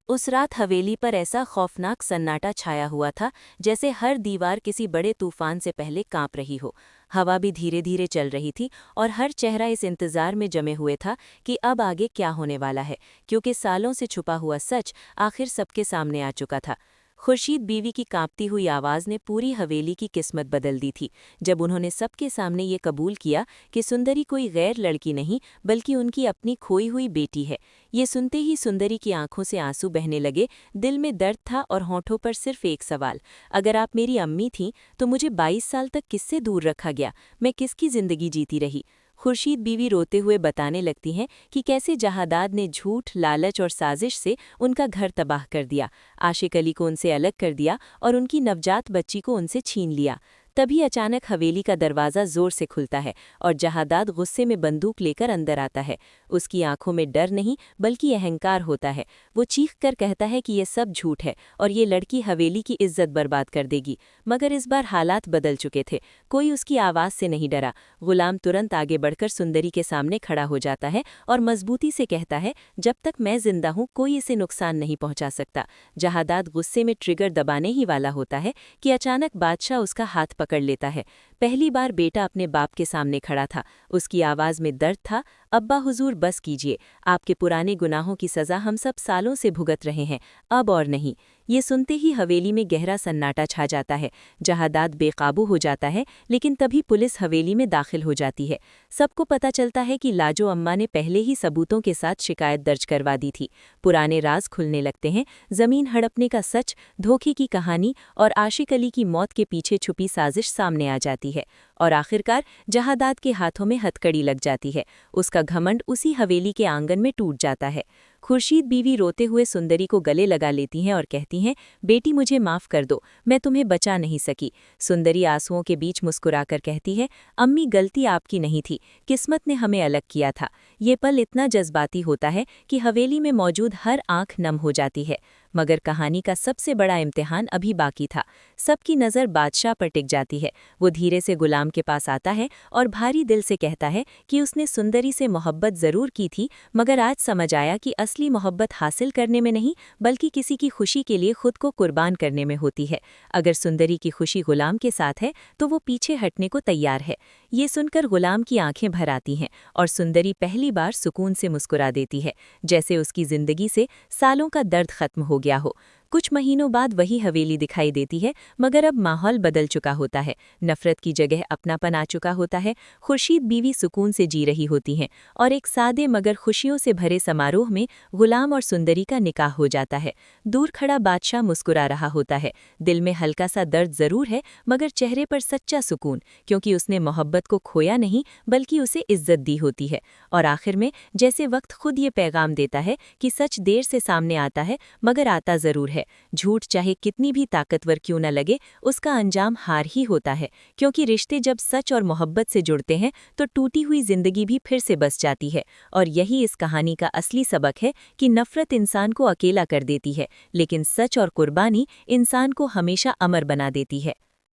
उस रात हवेली पर ऐसा खौफनाक सन्नाटा छाया हुआ था जैसे हर दीवार किसी बड़े तूफान से पहले कांप रही हो। हवा भी धीरे धीरे चल रही थी और हर चेहरा इस इंतजार में जमे हुए था कि अब आगे क्या होने वाला है, क्योंकि सालों से छुपा हुआ सच आखिर सबके सामने आ चुका था। खुर्शीद बीवी की कांपती हुई आवाज़ ने पूरी हवेली की किस्मत बदल दी थी जब उन्होंने सबके सामने ये कबूल किया कि सुंदरी कोई गैर लड़की नहीं बल्कि उनकी अपनी खोई हुई बेटी है। ये सुनते ही सुंदरी की आंखों से आंसू बहने लगे, दिल में दर्द था और होठों पर सिर्फ एक सवाल, अगर आप मेरी अम्मी थीं तो मुझे 22 साल तक किससे दूर रखा गया, मैं किसकी जिंदगी जीती रही। खुर्शीद बीवी रोते हुए बताने लगती हैं कि कैसे जहादाद ने झूठ, लालच और साजिश से उनका घर तबाह कर दिया, आशिक अली को उनसे अलग कर दिया और उनकी नवजात बच्ची को उनसे छीन लिया। तभी अचानक हवेली का दरवाज़ा जोर से खुलता है और जहादाद गुस्से में बंदूक लेकर अंदर आता है। उसकी आंखों में डर नहीं बल्कि अहंकार होता है। वो चीख कर कहता है कि ये सब झूठ है और ये लड़की हवेली की इज्जत बर्बाद कर देगी। मगर इस बार हालात बदल चुके थे, कोई उसकी आवाज़ से नहीं डरा। गुलाम तुरंत आगे बढ़कर सुंदरी के सामने खड़ा हो जाता है और मजबूती से कहता है, जब तक मैं जिंदा हूँ कोई इसे नुकसान नहीं पहुंचा सकता। जहादाद गुस्से में ट्रिगर दबाने ही वाला होता है कि अचानक बादशाह उसका हाथ पकड़ लेता है। पहली बार बेटा अपने बाप के सामने खड़ा था, उसकी आवाज़ में दर्द था। अब्बा हुजूर बस कीजिए, आपके पुराने गुनाहों की सज़ा हम सब सालों से भुगत रहे हैं, अब और नहीं। ये सुनते ही हवेली में गहरा सन्नाटा छा जाता है। जहादाद बेकाबू हो जाता है, लेकिन तभी पुलिस हवेली में दाखिल हो जाती है। सबको पता चलता है कि लाजो अम्मा ने पहले ही सबूतों के साथ शिकायत दर्ज करवा दी थी। पुराने राज खुलने लगते हैं, ज़मीन हड़पने का सच, धोखे की कहानी और आशिक अली की मौत के पीछे छुपी साजिश सामने आ जाती है। और आखिरकार जहादाद के हाथों में हथकड़ी लग जाती है। उसका घमंड उसी हवेली के आंगन में टूट जाता है। खुर्शीद बीवी रोते हुए सुंदरी को गले लगा लेती हैं और कहती हैं, बेटी मुझे माफ़ कर दो, मैं तुम्हें बचा नहीं सकी। सुंदरी आंसुओं के बीच मुस्कुराकर कहती है, अम्मी गलती आपकी नहीं थी, किस्मत ने हमें अलग किया था। ये पल इतना जज्बाती होता है कि हवेली में मौजूद हर आंख नम हो जाती है। मगर कहानी का सबसे बड़ा इम्तिहान अभी बाकी था। सबकी नज़र बादशाह पर टिक जाती है। वो धीरे से गुलाम के पास आता है और भारी दिल से कहता है कि उसने सुंदरी से मोहब्बत ज़रूर की थी, मगर आज समझ आया कि असली मोहब्बत हासिल करने में नहीं बल्कि किसी की खुशी के लिए खुद को कुर्बान करने में होती है। अगर सुंदरी की खुशी गुलाम के साथ है तो वो पीछे हटने को तैयार है। ये सुनकर गुलाम की आंखें भर आती हैं और सुंदरी पहली बार सुकून से मुस्कुरा देती है, जैसे उसकी जिंदगी से सालों का दर्द खत्म हो गया हो। कुछ महीनों बाद वही हवेली दिखाई देती है, मगर अब माहौल बदल चुका होता है। नफरत की जगह अपनापन आ चुका होता है। खुर्शीद बीवी सुकून से जी रही होती हैं और एक सादे मगर खुशियों से भरे समारोह में गुलाम और सुंदरी का निकाह हो जाता है। दूर खड़ा बादशाह मुस्कुरा रहा होता है। दिल में हल्का सा दर्द जरूर है, मगर चेहरे पर सच्चा सुकून, क्योंकि उसने मोहब्बत को खोया नहीं बल्कि उसे इज्जत दी होती है। और आखिर में जैसे वक्त खुद ये पैगाम देता है कि सच देर से सामने आता है मगर आता जरूर है। झूठ चाहे कितनी भी ताकतवर क्यों न लगे, उसका अंजाम हार ही होता है, क्योंकि रिश्ते जब सच और मोहब्बत से जुड़ते हैं तो टूटी हुई जिंदगी भी फिर से बस जाती है। और यही इस कहानी का असली सबक है कि नफरत इंसान को अकेला कर देती है, लेकिन सच और कुर्बानी इंसान को हमेशा अमर बना देती है।